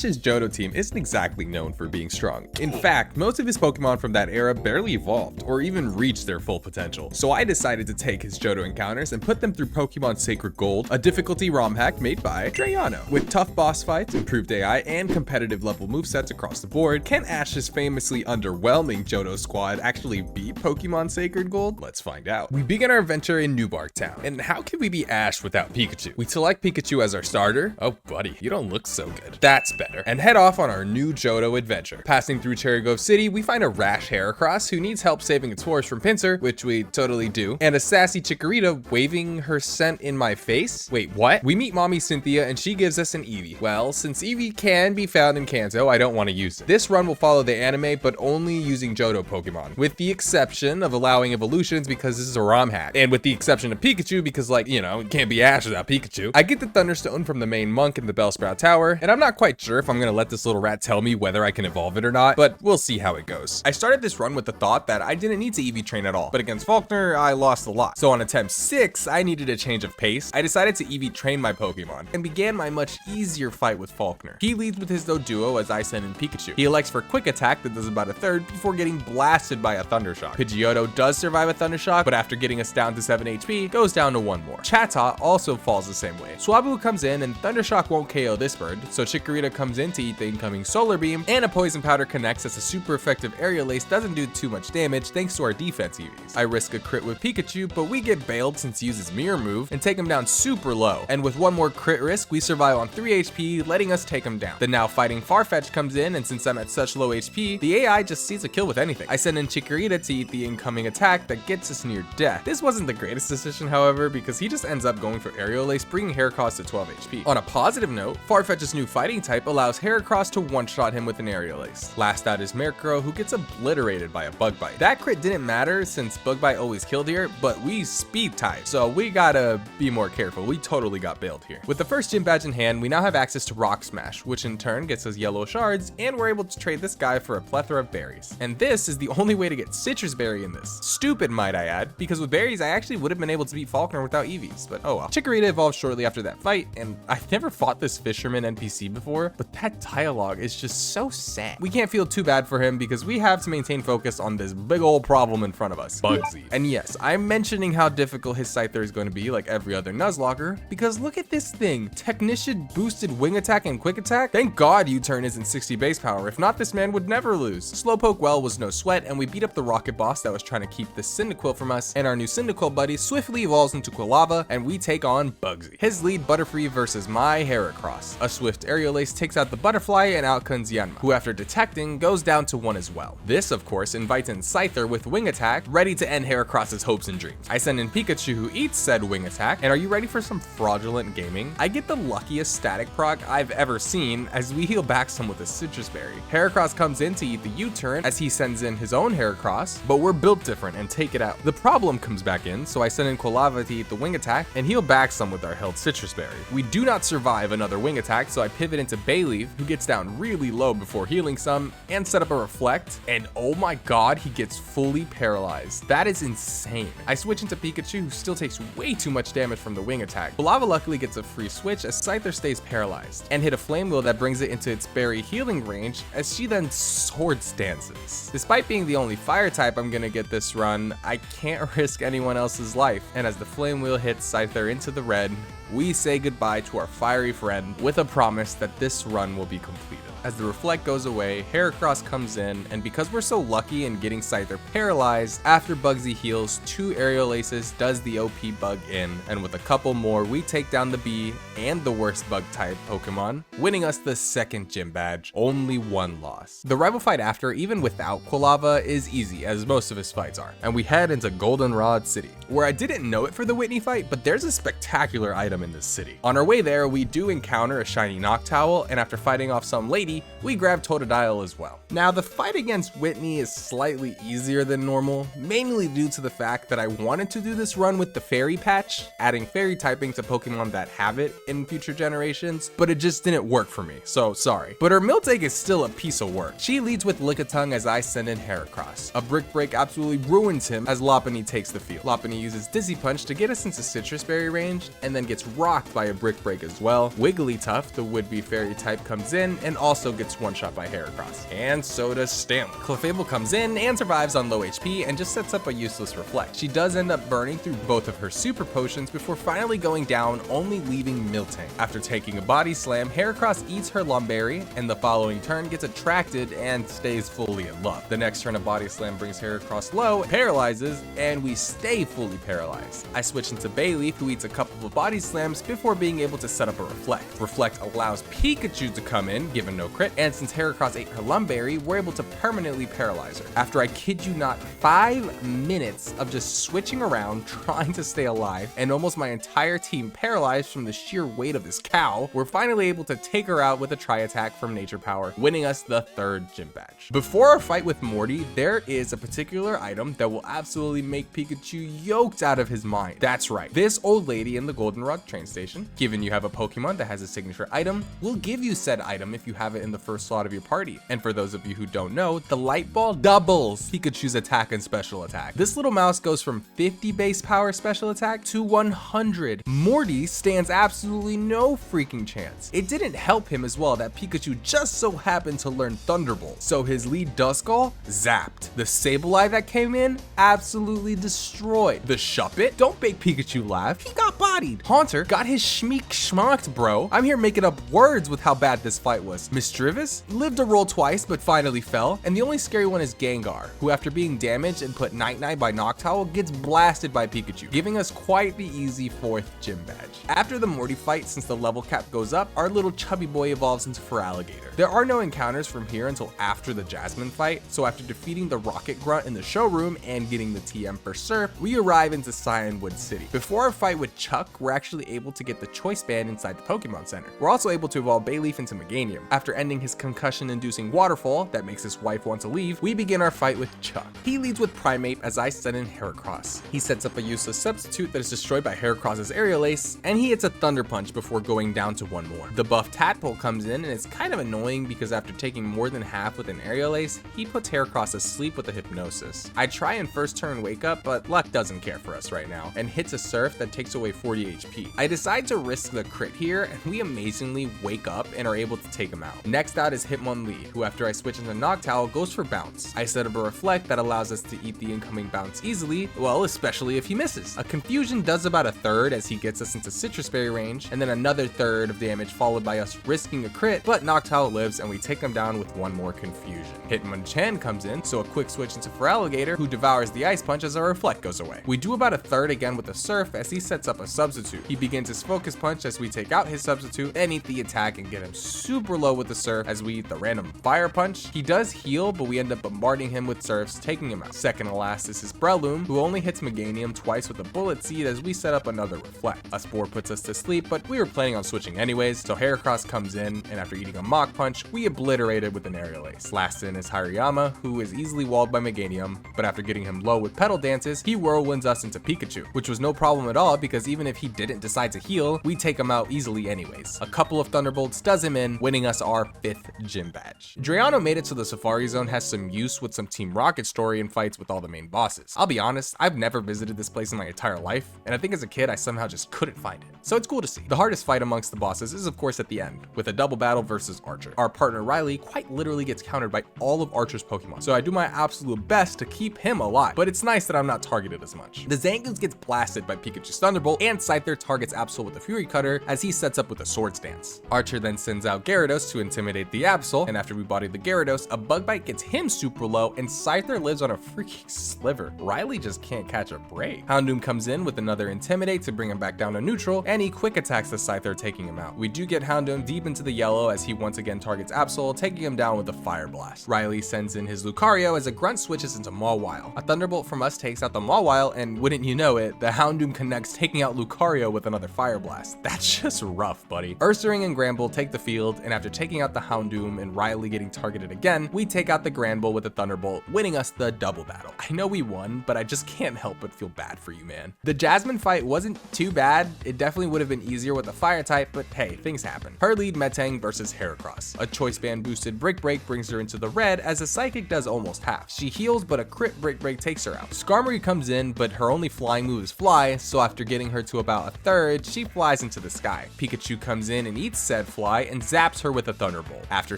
Ash's Johto team isn't exactly known for being strong. In fact, most of his Pokemon from that era barely evolved or even reached their full potential. So I decided to take his Johto encounters and put them through Pokemon Sacred Gold, a difficulty ROM hack made by Drayano. With tough boss fights, improved AI, and competitive level movesets across the board, can Ash's famously underwhelming Johto squad actually beat Pokemon Sacred Gold? Let's find out. We begin our adventure in New Bark Town, and how can we be Ash without Pikachu? We select Pikachu as our starter. Oh buddy, you don't look so good. That's better. And head off on our new Johto adventure. Passing through Cherry Grove City, we find a rash Heracross who needs help saving its horse from Pinsir, which we totally do, and a sassy Chikorita waving her scent in my face. Wait, what? We meet Mommy Cynthia and she gives us an Eevee. Well, since Eevee can be found in Kanto, I don't want to use it. This run will follow the anime, but only using Johto Pokemon, with the exception of allowing evolutions because this is a ROM hack, and with the exception of Pikachu because, like, you know, it can't be Ash without Pikachu. I get the Thunderstone from the main monk in the Bellsprout Tower, and I'm not quite sure if I'm gonna let this little rat tell me whether I can evolve it or not, but we'll see how it goes. I started this run with the thought that I didn't need to Eevee train at all, but against Faulkner, I lost a lot. So on attempt 6, I needed a change of pace. I decided to Eevee train my Pokemon, and began my much easier fight with Faulkner. He leads with his Doduo as I send in Pikachu. He elects for Quick Attack that does about a third before getting blasted by a Thundershock. Pidgeotto does survive a Thundershock, but after getting us down to 7 HP, goes down to 1 more. Chatot also falls the same way. Swablu comes in, and Thundershock won't KO this bird, so Chikorita comes in to eat the incoming Solar Beam, and a Poison Powder connects as a super effective Aerial Ace doesn't do too much damage thanks to our defense EVs. I risk a crit with Pikachu, but we get bailed since he uses Mirror Move and take him down super low, and with 1 more crit risk, we survive on 3 HP, letting us take him down. The now fighting Farfetch comes in, and since I'm at such low HP, the AI just sees a kill with anything. I send in Chikorita to eat the incoming attack that gets us near death. This wasn't the greatest decision, however, because he just ends up going for Aerial Ace, bringing Heracross to 12 HP. On a positive note, Farfetch's new fighting type allows Heracross to one-shot him with an Aerial Ace. Last out is Murkrow, who gets obliterated by a Bug Bite. That crit didn't matter since Bug Bite always killed here, but we speed type, so we gotta be more careful. We totally got bailed here. With the first gym badge in hand, we now have access to Rock Smash, which in turn gets us yellow shards, and we're able to trade this guy for a plethora of berries. And this is the only way to get Citrus Berry in this. Stupid, might I add, because with berries, I actually would have been able to beat Faulkner without EVs, but oh well. Chikorita evolved shortly after that fight, and I've never fought this fisherman NPC before, but that dialogue is just so sad. We can't feel too bad for him because we have to maintain focus on this big old problem in front of us, Bugsy. And yes, I'm mentioning how difficult his Scyther is going to be like every other Nuzlocke, because look at this thing. Technician boosted Wing Attack and Quick Attack? Thank God U-Turn isn't 60 base power. If not, this man would never lose. Slowpoke well was no sweat, and we beat up the rocket boss that was trying to keep this Cyndaquil from us, and our new Cyndaquil buddy swiftly evolves into Quilava, and we take on Bugsy. His lead Butterfree versus my Heracross. A swift Aerial Ace takes out the Butterfly and out comes Yanma, who after detecting goes down to 1 as well. This of course invites in Scyther with Wing Attack, ready to end Heracross's hopes and dreams. I send in Pikachu, who eats said Wing Attack, and are you ready for some fraudulent gaming? I get the luckiest static proc I've ever seen as we heal back some with a Citrus Berry. Heracross comes in to eat the U-turn as he sends in his own Heracross, but we're built different and take it out. The problem comes back in, so I send in Quilava to eat the Wing Attack and heal back some with our held Citrus Berry. We do not survive another Wing Attack, so I pivot into Bayleaf, who gets down really low before healing some, and set up a Reflect, and oh my god, he gets fully paralyzed. That is insane. I switch into Pikachu, who still takes way too much damage from the Wing Attack. Quilava luckily gets a free switch as Scyther stays paralyzed, and hit a Flame Wheel that brings it into its berry healing range as she then sword stances. Despite being the only fire type I'm gonna get this run, I can't risk anyone else's life, and as the Flame Wheel hits Scyther into the red, we say goodbye to our fiery friend with a promise that this run will be completed. As the Reflect goes away, Heracross comes in, and because we're so lucky in getting Scyther paralyzed, after Bugsy heals, 2 Aerial Aces does the OP bug in, and with a couple more, we take down the bee and the worst bug type Pokemon, winning us the 2nd gym badge, only 1 loss. The rival fight after, even without Quilava, is easy, as most of his fights are, and we head into Goldenrod City, where I didn't know it for the Whitney fight, but there's a spectacular item in this city. On our way there, we do encounter a shiny Noctowl, and after fighting off some lady, we grab Totodile as well. Now, the fight against Whitney is slightly easier than normal, mainly due to the fact that I wanted to do this run with the Fairy Patch, adding Fairy typing to Pokemon that have it in future generations, but it just didn't work for me, so sorry. But her Miltank is still a piece of work. She leads with Lickitung as I send in Heracross. A Brick Break absolutely ruins him as Lopunny takes the field. Lopunny uses Dizzy Punch to get us into Citrus Berry range, and then gets gets rocked by a brick break as well. Wigglytuff, the would-be fairy type, comes in and also gets one-shot by Heracross. And so does Stanley. Clefable comes in and survives on low HP and just sets up a useless reflect. She does end up burning through both of her super potions before finally going down, only leaving Miltank. After taking a body slam, Heracross eats her Lumberry, and the following turn gets attracted and stays fully in love. The next turn a body slam brings Heracross low, paralyzes, and we stay fully paralyzed. I switch into Bayleaf, who eats a couple of body slams before being able to set up a reflect. Reflect allows Pikachu to come in, given no crit, and since Heracross ate her Lumberry, we're able to permanently paralyze her. After, I kid you not, 5 minutes of just switching around, trying to stay alive, and almost my entire team paralyzed from the sheer weight of this cow, we're finally able to take her out with a tri-attack from Nature Power, winning us the 3rd gym badge. Before our fight with Morty, there is a particular item that will absolutely make Pikachu yoked out of his mind. That's right, this old lady in the Goldenrod train station. Given you have a Pokemon that has a signature item, will give you said item if you have it in the first slot of your party. And for those of you who don't know, the light ball doubles Pikachu's attack and special attack. This little mouse goes from 50 base power special attack to 100. Morty stands absolutely no freaking chance. It didn't help him as well that Pikachu just so happened to learn Thunderbolt, so his lead Duskull zapped. The Sableye that came in absolutely destroyed. The Shuppet, don't make Pikachu laugh, he got bodied. Haunter got his schmeek schmocked, bro. I'm here making up words with how bad this fight was. Misdreavus lived to roll twice but finally fell, and the only scary one is Gengar, who after being damaged and put night-night by Noctowl gets blasted by Pikachu, giving us quite the easy 4th gym badge. After the Morty fight, since the level cap goes up, our little chubby boy evolves into Feraligatr. There are no encounters from here until after the Jasmine fight, so after defeating the Rocket Grunt in the showroom and getting the TM for Surf, we arrive into Cyanwood City. Before our fight with Chuck, we're actually able to get the Choice Band inside the Pokemon Center. We're also able to evolve Bayleaf into Meganium. After ending his concussion-inducing waterfall that makes his wife want to leave, we begin our fight with Chuck. He leads with Primeape as I send in Heracross. He sets up a useless substitute that is destroyed by Heracross's Aerial Ace, and he hits a Thunder Punch before going down to 1 more. The buff Tadpole comes in, and it's kind of annoying because after taking more than half with an Aerial Ace, he puts Heracross asleep with a Hypnosis. I try and first turn Wake Up, but luck doesn't care for us right now, and hits a Surf that takes away 40 HP. I decide to risk the crit here, and we amazingly wake up and are able to take him out. Next out is Hitmonlee, who after I switch into Noctowl goes for Bounce. I set up a Reflect that allows us to eat the incoming Bounce easily, well, especially if he misses. A Confusion does about a 1/3 as he gets us into Citrus Berry range, and then another 1/3 of damage followed by us risking a crit, but Noctowl lives and we take him down with 1 more Confusion. Hitmonchan comes in, so a quick switch into Feraligatr, who devours the Ice Punch as our Reflect goes away. We do about a 1/3 again with the Surf as he sets up a Substitute. He begins his Focus Punch as we take out his Substitute, then eat the attack and get him super low with the Surf as we eat the random Fire Punch. He does heal, but we end up bombarding him with Surfs, taking him out. Second to last is his Breloom, who only hits Meganium twice with a Bullet Seed as we set up another Reflect. A Spore puts us to sleep, but we were planning on switching anyways, so Heracross comes in, and after eating a Mach Punch, we obliterate it with an Aerial Ace. Last in is Hariyama, who is easily walled by Meganium, but after getting him low with Petal Dances, he whirlwinds us into Pikachu, which was no problem at all because even if he didn't decide to heal, we take him out easily anyways. A couple of Thunderbolts does him in, winning us our 5th gym badge. Drayano made it so the Safari Zone has some use with some Team Rocket story and fights with all the main bosses. I'll be honest, I've never visited this place in my entire life, and I think as a kid I somehow just couldn't find it. So it's cool to see. The hardest fight amongst the bosses is of course at the end, with a double battle versus Archer. Our partner Riley quite literally gets countered by all of Archer's Pokemon, so I do my absolute best to keep him alive, but it's nice that I'm not targeted as much. The Zangoose gets blasted by Pikachu's Thunderbolt, and Scyther targets Absol with a Fury Cutter as he sets up with a Swords Dance. Archer then sends out Gyarados to intimidate the Absol, and after we body the Gyarados, a Bug Bite gets him super low, and Scyther lives on a freaking sliver. Riley just can't catch a break. Houndoom comes in with another Intimidate to bring him back down to neutral, and he quick attacks the Scyther, taking him out. We do get Houndoom deep into the yellow as he once again targets Absol, taking him down with a Fire Blast. Riley sends in his Lucario as a Grunt switches into Mawile. A Thunderbolt from us takes out the Mawile, and wouldn't you know it, the Houndoom connects, taking out Lucario with another Fire Blast. That's just rough, buddy. Ursaring and Granbull take the field, and after taking out the Houndoom and Riley getting targeted again, we take out the Granbull with a Thunderbolt, winning us the double battle. I know we won, but I just can't help but feel bad for you, man. The Jasmine fight wasn't too bad. It definitely would have been easier with the fire type, but hey, things happen. Her lead Metang versus Heracross. miss. A choice band boosted Brick Break brings her into the red as a psychic does almost half. She heals, but a crit Brick Break takes her out. Skarmory comes in, but her only flying move is fly, so after getting her to about a third, she flies into the sky. Pikachu comes in and eats said fly and zaps her with a Thunderbolt. After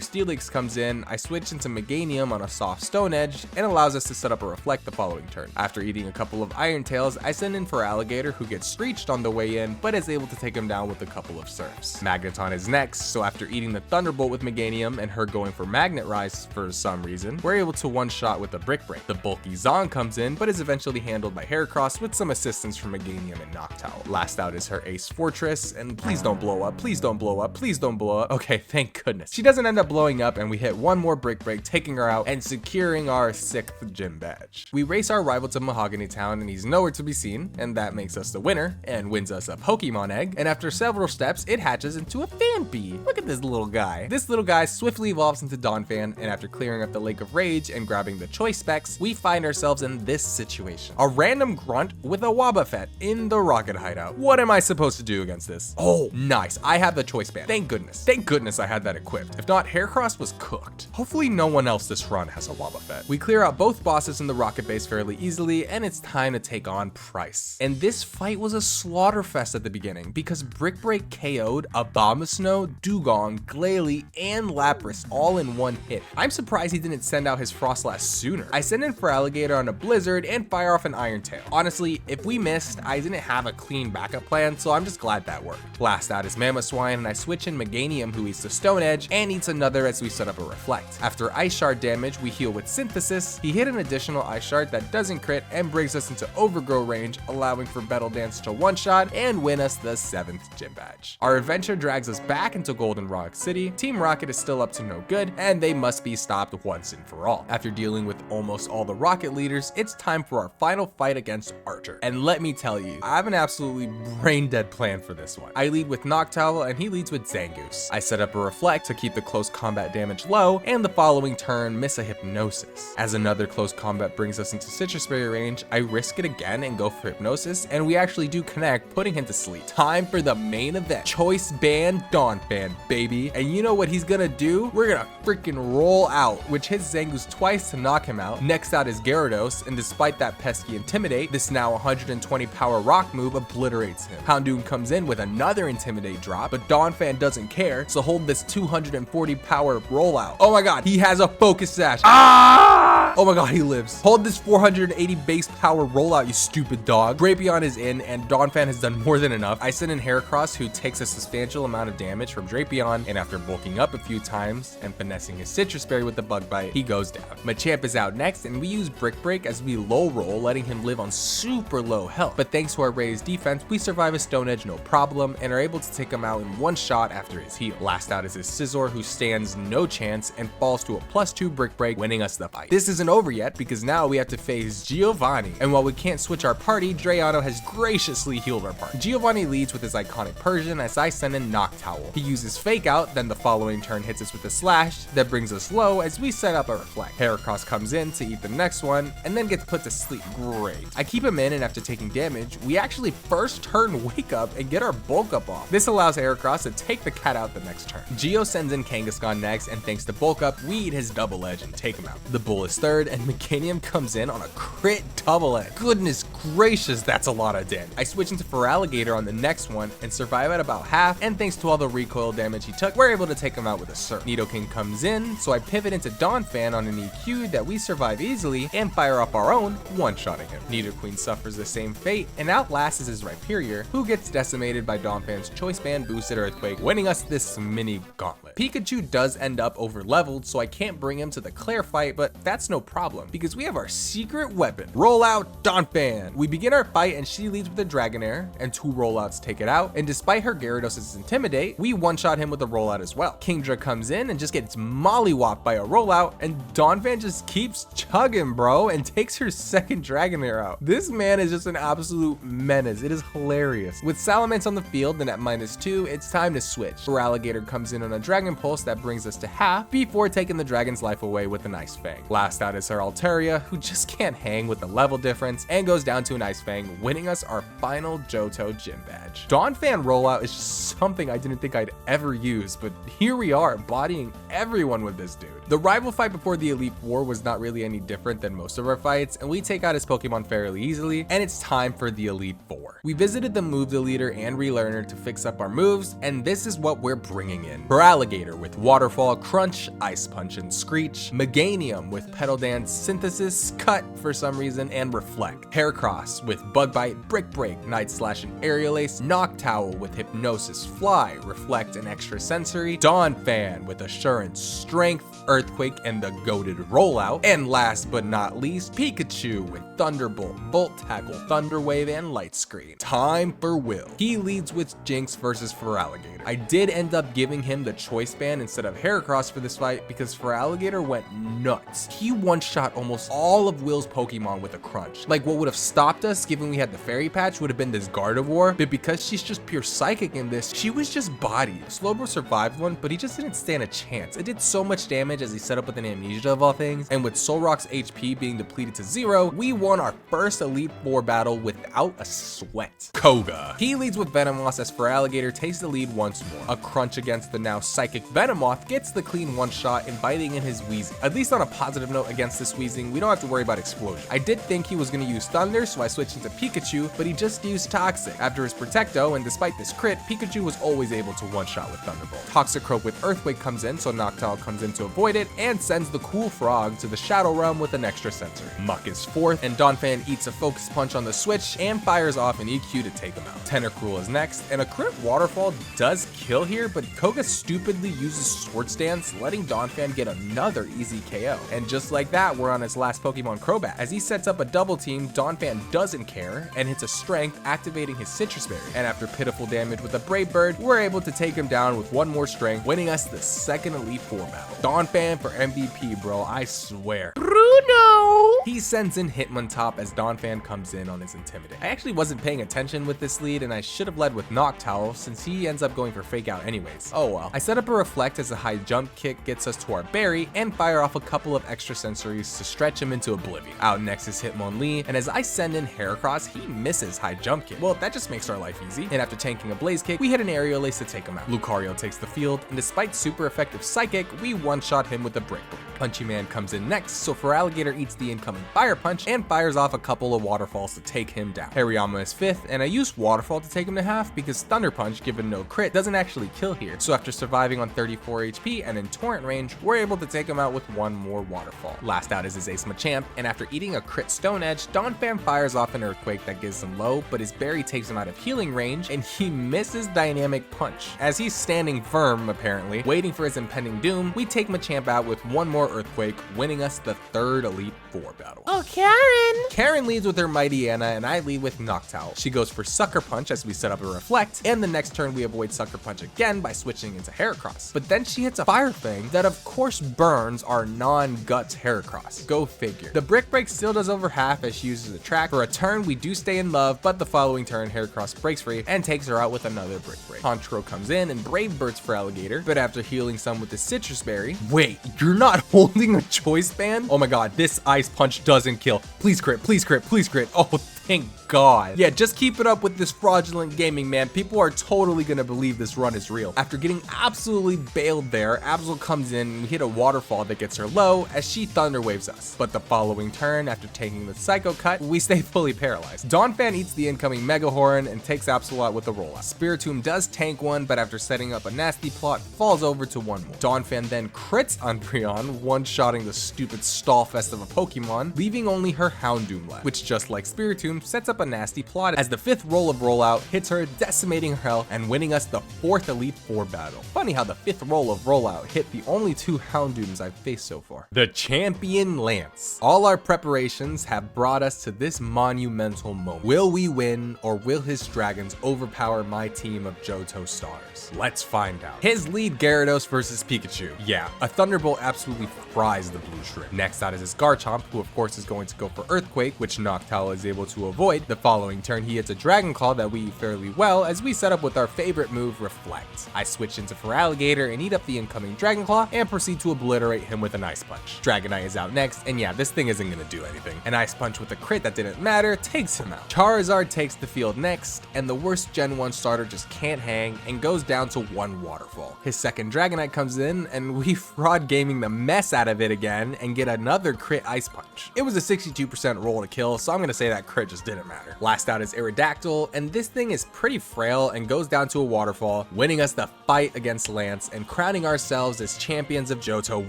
Steelix comes in, I switch into Meganium on a soft Stone Edge and allows us to set up a Reflect the following turn. After eating a couple of Iron Tails, I send in for Alligator, who gets screeched on the way in, but is able to take him down with a couple of Surfs. Magneton is next, so after eating the Thunderbolt with Meganium and her going for Magnet Rise for some reason, we're able to one-shot with a Brick Break. The bulky Zon comes in, but is eventually handled by Heracross with some assistance from Meganium and Noctowl. Last out is her Ace Fortress, and please don't blow up, please don't blow up, please don't blow up. Okay, thank goodness. She doesn't end up blowing up, and we hit one more Brick Break, taking her out and securing our 6th gym badge. We race our rival to Mahogany Town, and he's nowhere to be seen, and that makes us the winner and wins us a Pokemon egg. And after several steps, it hatches into a Fanpy. Look at this little guy. This little guy swiftly evolves into Donphan, and after clearing up the Lake of Rage and grabbing the choice specs, we find ourselves in this situation. A random grunt with a Wobbuffet in the rocket hideout. What am I supposed to do against this? Oh, nice. I have the choice band. Thank goodness. Thank goodness I had that equipped. If not, Heracross was cooked. Hopefully no one else this run has a Wobbuffet. We clear out both bosses in the rocket base fairly easily, and it's time to take on Pryce. And this fight was a slaughterfest at the beginning because Brick Break KO'd Abomasnow, Dugong, Glalie, and Lapras all in one hit. I'm surprised he didn't send out his Frostlass sooner. I send in for Alligator on a Blizzard and fire off an Iron Tail. Honestly, if we missed, I didn't have a clean backup plan, so I'm just glad that worked. Last out is Mamoswine, and I switch in Meganium, who eats the Stone Edge and eats another as we set up a Reflect. After Ice Shard damage, we heal with Synthesis. He hit an additional Ice Shard that doesn't crit and brings us into Overgrow range, allowing for Battle Dance to one-shot and win us the 7th gym badge. Our adventure drags us back into Goldenrod City. Team Rocket is still up to no good, and they must be stopped once and for all. After dealing with almost all the Rocket leaders, it's time for our final fight against Archer. And let me tell you, I have an absolutely brain-dead plan for this one. I lead with Noctowl, and he leads with Zangoose. I set up a Reflect to keep the close combat damage low, and the following turn miss a Hypnosis. As another close combat brings us into Citrus Berry range, I risk it again and go for Hypnosis, and we actually do connect, putting him to sleep. Time for the main event. Choice Band Donphan, baby. And you know what he's gonna do? We're gonna freaking roll out, which hits Zangoose twice to knock him out. Next out is Gyarados, and despite that pesky Intimidate, this now 120 power rock move obliterates him. Houndoom comes in with another Intimidate drop, but Donphan doesn't care, so hold this 240 power rollout. Oh my god, he has a Focus Sash. Ah! Oh my god, he lives. Hold this 480 base power rollout, you stupid dog. Drapion is in, and Donphan has done more than enough. I send in Heracross, who takes a substantial amount of damage from Drapion, and after bulking up a few times and finessing his Citrus Berry with the Bug Bite, he goes down. Machamp is out next, and we use Brick Break as we low roll, letting him live on super low health. But thanks to our raised defense, we survive a Stone Edge no problem, and are able to take him out in one shot after his heal. Last out is his Scizor, who stands no chance and falls to a +2 Brick Break, winning us the fight. This isn't over yet, because now we have to face Giovanni, and while we can't switch our party, Drayano has graciously healed our party. Giovanni leads with his iconic Persian as I send in Noctowl. He uses Fake Out, then the following turn hits us with a Slash that brings us low as we set up a Reflect. Heracross comes in to eat the next one, and then gets put to sleep. Great. I keep him in, and after taking damage, we actually first turn Wake Up and get our Bulk Up off. This allows Heracross to take the cat out the next turn. Geo sends in Kangaskhan next, and thanks to Bulk Up, we eat his Double Edge and take him out. The Bull is third, and Meganium comes in on a crit Double Edge. Goodness gracious, that's a lot of damage. I switch into Feraligatr on the next one and survive at about half, and thanks to all the recoil damage he took, we're able to take him out with a Surf. Nidoking comes in, so I pivot into Donphan on an EQ that we survive easily and fire up our own, one-shotting him. Nidoqueen suffers the same fate and outlasts his Rhyperior, who gets decimated by Donphan's Choice Band boosted Earthquake, winning us this mini gauntlet. Pikachu does end up over-leveled, so I can't bring him to the Clair fight, but that's no problem, because we have our secret weapon. Roll out Donphan! We begin our fight, and she leads with a Dragonair, and 2 rollouts take it out, and despite her Gyarados' Intimidate, we one-shot him with a rollout as well. Kingdra comes in and just gets mollywopped by a rollout, and Donphan just keeps chugging, bro, and takes her second Dragonair out. This man is just an absolute menace. It is hilarious. With Salamence on the field and at -2, it's time to switch. Feraligatr comes in on a Dragonair, Dragon Pulse that brings us to half before taking the dragon's life away with an Ice Fang. Last out is her Altaria, who just can't hang with the level difference and goes down to an Ice Fang, winning us our final Johto gym badge. Donphan rollout is just something I didn't think I'd ever use, but here we are, bodying everyone with this dude. The rival fight before the Elite Four was not really any different than most of our fights, and we take out his Pokemon fairly easily, and it's time for the Elite Four. We visited the move deleter and relearner to fix up our moves, and this is what we're bringing in. Alligator with Waterfall, Crunch, Ice Punch, and Screech. Meganium with Petal Dance, Synthesis, Cut for some reason, and Reflect. Heracross with Bug Bite, Brick Break, Night Slash, and Aerial Ace. Noctowl with Hypnosis, Fly, Reflect, and Extra Sensory. Donphan with Assurance, Strength, Earthquake, and the goated rollout. And last but not least, Pikachu with Thunderbolt, Volt Tackle, Thunder Wave, and Light Screen. Time for Will. He leads with Jinx versus Feraligatr. I did end up giving him the Choice Band instead of Heracross for this fight because Feraligatr went nuts. He one-shot almost all of Will's Pokemon with a Crunch. Like, what would have stopped us given we had the Fairy Patch would have been this Gardevoir, but because she's just pure Psychic in this, she was just bodied. Slowbro survived one, but he just didn't stand a chance. It did so much damage as he set up with an Amnesia of all things, and with Solrock's HP being depleted to 0, we won our first Elite Four battle without a sweat. Koga. He leads with Venomoth as Feraligatr takes the lead once more. A Crunch against the now Psychic Venomoth gets the clean one-shot, inviting in his Weezing. At least on a positive note against this Weezing, we don't have to worry about Explosion. I did think he was going to use Thunder, so I switched into Pikachu, but he just used Toxic. After his Protecto, and despite this crit, Pikachu was always able to one-shot with Thunderbolt. Toxicroak with Earthquake comes in, so Noctowl comes in to avoid it, and sends the cool Frog to the Shadow Realm with an extra sensor. Muck is fourth, and Donphan eats a Focus Punch on the switch and fires off an EQ to take him out. Tentacruel is next, and a crit Waterfall does kill here, but Koga stupidly uses Swords Dance, letting Donphan get another easy KO. And just like that, we're on his last Pokemon, Crobat. As he sets up a double team, Donphan doesn't care and hits a Strength, activating his Citrus Berry. And after pitiful damage with a Brave Bird, we're able to take him down with one more Strength, winning us the second Elite Four battle. Donphan for MVP, bro, I swear. Bruno! He sends in Hitmontop as Donphan comes in on his Intimidate. I actually wasn't paying attention with this lead, and I should have led with Noctowl since he ends up going for Fake Out anyways. Oh well. I set up a Reflect as a high jump kick gets us to our Berry, and fire off a couple of extra sensories to stretch him into oblivion. Out next is Hitmonlee, and as I send in Heracross, he misses high jump kick. Well, that just makes our life easy, and after tanking a Blaze Kick, we hit an Aerial Ace to take him out. Lucario takes the field, and despite super effective Psychic, we one-shot him with a Brick Break. Punchy Man comes in next, so Feraligatr eats the incoming Fire Punch and fires off a couple of Waterfalls to take him down. Hariyama is fifth, and I used Waterfall to take him to half because Thunder Punch, given no crit, doesn't actually kill here. So after surviving on 34 HP and in Torrent range, we're able to take him out with one more Waterfall. Last out is his Ace Machamp, and after eating a crit Stone Edge, Donphan fires off an Earthquake that gives him low, but his Berry takes him out of healing range, and he misses Dynamic Punch. As he's standing firm, apparently, waiting for his impending doom, we take Machamp out with one more Earthquake, winning us the third Elite Four battle. Oh, Karen! Karen leads with her Mighty Anna, and I lead with Noctowl. She goes for Sucker Punch as we set up a Reflect, and the next turn we avoid Sucker Punch again by switching into Heracross. But then she hits a Fire Fang that of course burns our non-Guts Heracross. Go figure. The Brick Break still does over half as she uses the track. For a turn, we do stay in love, but the following turn, Heracross breaks free and takes her out with another Brick Break. Honchkrow comes in and Brave Birds for Alligator, but after healing some with the Citrus Berry, wait, you're not holding a Choice Band? Oh my god, this Ice Punch doesn't kill. Please crit, please crit, please crit. Oh, thank God. Yeah, just keep it up with this fraudulent gaming, man. People are totally gonna believe this run is real. After getting absolutely bailed there, Absol comes in and we hit a Waterfall that gets her low as she Thunder Waves us. But the following turn, after taking the Psycho Cut, we stay fully paralyzed. Donphan eats the incoming Mega Horn and takes Absol out with a rollout. Spiritomb does tank one, but after setting up a nasty plot, falls over to one more. Donphan then crits on Brionne, one-shotting the stupid stallfest of a Pokemon, leaving only her Houndoom left, which just like Spiritomb, sets up a nasty plot as the fifth roll of Rollout hits her, decimating her health and winning us the fourth Elite Four battle. Funny how the fifth roll of Rollout hit the only two Houndooms I've faced so far. The Champion Lance. All our preparations have brought us to this monumental moment. Will we win, or will his dragons overpower my team of Johto stars? Let's find out. His lead Gyarados versus Pikachu. Yeah, a Thunderbolt absolutely fries the blue shrimp. Next out is his Garchomp, who of course is going to go for Earthquake, which Noctowl is able to to avoid. The following turn, he hits a Dragon Claw that we eat fairly well as we set up with our favorite move, Reflect. I switch into Feraligatr and eat up the incoming Dragon Claw and proceed to obliterate him with an Ice Punch. Dragonite is out next, and yeah, this thing isn't gonna do anything. An Ice Punch with a crit that didn't matter takes him out. Charizard takes the field next, and the worst Gen 1 starter just can't hang and goes down to 1 Waterfall. His second Dragonite comes in, and we fraud gaming the mess out of it again and get another crit Ice Punch. It was a 62% roll to kill, so I'm gonna say that crit just didn't matter. Last out is Aerodactyl, and this thing is pretty frail and goes down to a Waterfall, winning us the fight against Lance and crowning ourselves as champions of Johto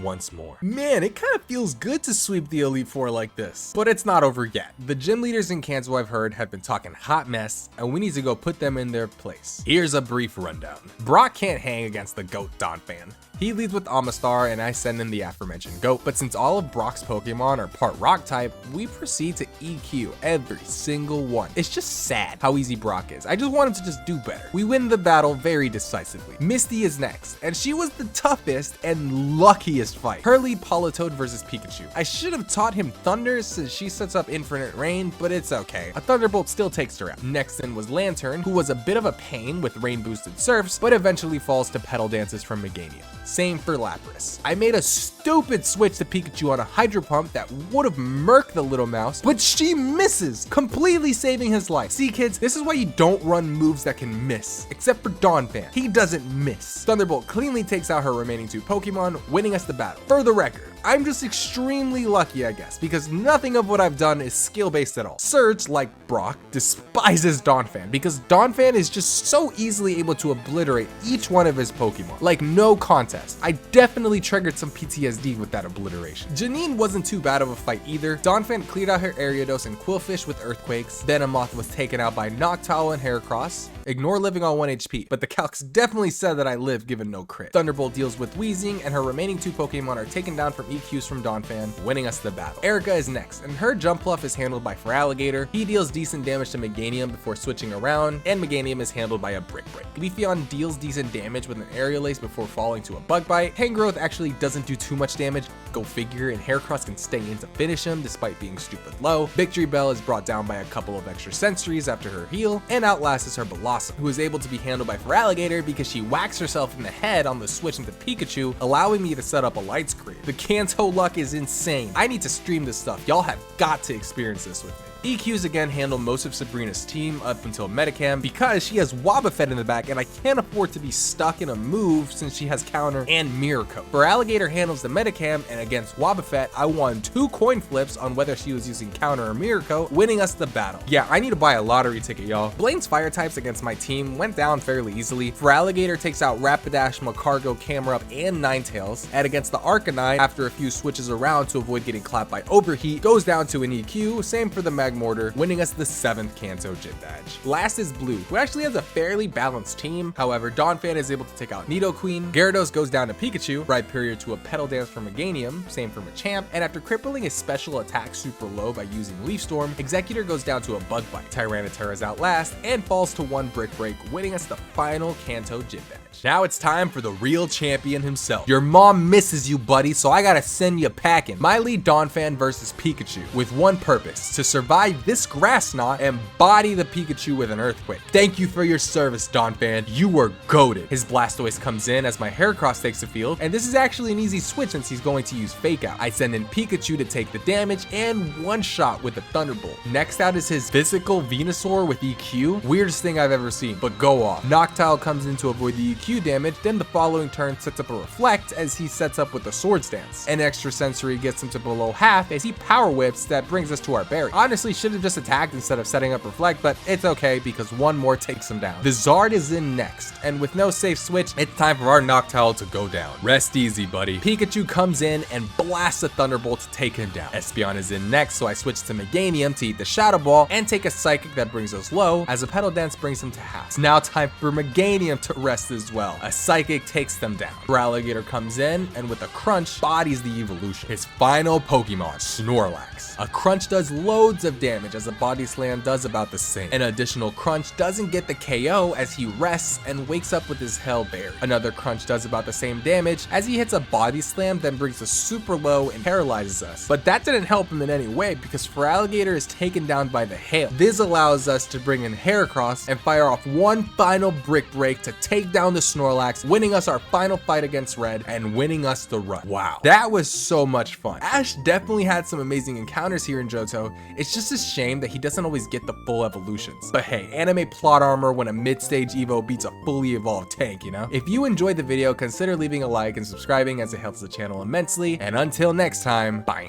once more. Man, it kind of feels good to sweep the Elite Four like this. But it's not over yet. The gym leaders in Kanto I've heard have been talking hot mess, and we need to go put them in their place. Here's a brief rundown. Brock can't hang against the GOAT Donphan. He leads with Amistar, and I send in the aforementioned GOAT, but since all of Brock's Pokemon are part Rock type, we proceed to EQ every single one. It's just sad how easy Brock is. I just want him to just do better. We win the battle very decisively. Misty is next, and she was the toughest and luckiest fight. Her lead Politoed versus Pikachu. I should have taught him Thunder since she sets up Infinite Rain, but it's okay. A Thunderbolt still takes her out. Next in was Lantern, who was a bit of a pain with rain boosted Surfs, but eventually falls to Petal Dances from Meganium. Same for Lapras. I made a stupid switch to Pikachu on a Hydro Pump that would have murked the little mouse, but she misses, completely saving his life. See kids, this is why you don't run moves that can miss, except for Donphan. He doesn't miss. Thunderbolt cleanly takes out her remaining 2 Pokemon, winning us the battle. For the record, I'm just extremely lucky, I guess, because nothing of what I've done is skill-based at all. Surge, like Brock, despises Donphan because Donphan is just so easily able to obliterate each one of his Pokemon. Like no contest. I definitely triggered some PTSD with that obliteration. Janine wasn't too bad of a fight either. Donphan cleared out her Ariados and Quillfish with Earthquakes. Venomoth was taken out by Noctowl and Heracross. Ignore living on 1 HP, but the calcs definitely said that I lived given no crit. Thunderbolt deals with Weezing, and her remaining 2 Pokemon are taken down from EQs from Donphan, winning us the battle. Erica is next, and her Jumpluff is handled by Feraligatr. He deals decent damage to Meganium before switching around, and Meganium is handled by a Brick Break. Leafeon deals decent damage with an Aerial Ace before falling to a Bug Bite. Tangrowth actually doesn't do too much damage, go figure, and Heracross can stay in to finish him despite being stupid low. Victory Bell is brought down by a couple of extra Sensories after her heal, and outlasts her Blossom, who is able to be handled by Feraligatr because she whacks herself in the head on the switch into Pikachu, allowing me to set up a Light Screen. The Kanto luck is insane. I need to stream this stuff. Y'all have got to experience this with me. EQs again handle most of Sabrina's team up until Metacam because she has Wobbuffet in the back and I can't afford to be stuck in a move since she has Counter and Mirror Coat. Feraligatr handles the Metacam, and against Wobbuffet, I won 2 coin flips on whether she was using Counter or Mirror Coat, winning us the battle. Yeah, I need to buy a lottery ticket, y'all. Blaine's fire types against my team went down fairly easily. Feraligatr takes out Rapidash, Magcargo, Camerupt, and Ninetales, and against the Arcanine, after a few switches around to avoid getting clapped by Overheat, goes down to an EQ, same for the Magmortar, winning us the 7th Kanto Gym Badge. Last is Blue, who actually has a fairly balanced team. However, Donphan is able to take out Nidoqueen, Gyarados goes down to Pikachu, Rhyperior to a Petal Dance from Meganium, same for Machamp, and after crippling his special attack super low by using Leaf Storm, Executor goes down to a Bug Bite. Tyranitar is out last and falls to 1 Brick Break, winning us the final Kanto Gym Badge. Now it's time for the real champion himself. Your mom misses you, buddy, so I gotta send you packing. My lead Donphan versus Pikachu with one purpose: to survive this grass knot and body the Pikachu with an Earthquake. Thank you for your service, Donphan. You were goated. His Blastoise comes in as my Heracross takes the field, and this is actually an easy switch since he's going to use Fake Out. I send in Pikachu to take the damage and one-shot with the Thunderbolt. Next out is his physical Venusaur with EQ. Weirdest thing I've ever seen, but go off. Noctowl comes in to avoid the EQ damage, then the following turn sets up a Reflect as he sets up with the Swords Dance. An extra Sensory gets him to below half as he Power Whips. That brings us to our berry. Honestly, should have just attacked instead of setting up Reflect, but it's okay because one more takes him down. The Zard is in next, and with no safe switch, it's time for our Noctowl to go down. Rest easy, buddy. Pikachu comes in and blasts a Thunderbolt to take him down. Espeon is in next, so I switch to Meganium to eat the Shadow Ball and take a Psychic that brings us low, as a Petal Dance brings him to half. It's now time for Meganium to rest his as well. A psychic takes them down. Feraligatr comes in and with a crunch bodies the evolution. His final Pokemon, Snorlax. A crunch does loads of damage as a body slam does about the same. An additional crunch doesn't get the KO as he rests and wakes up with his Hell Berry. Another crunch does about the same damage as he hits a body slam, then brings us super low and paralyzes us. But that didn't help him in any way because Feraligatr is taken down by the hail. This allows us to bring in Heracross and fire off one final Brick Break to take down the Snorlax, winning us our final fight against Red and winning us the run. Wow, that was so much fun. Ash definitely had some amazing encounters here in Johto. It's just a shame that he doesn't always get the full evolutions. But hey, anime plot armor when a mid-stage Evo beats a fully evolved tank, you know? If you enjoyed the video, consider leaving a like and subscribing as it helps the channel immensely. And until next time, bye.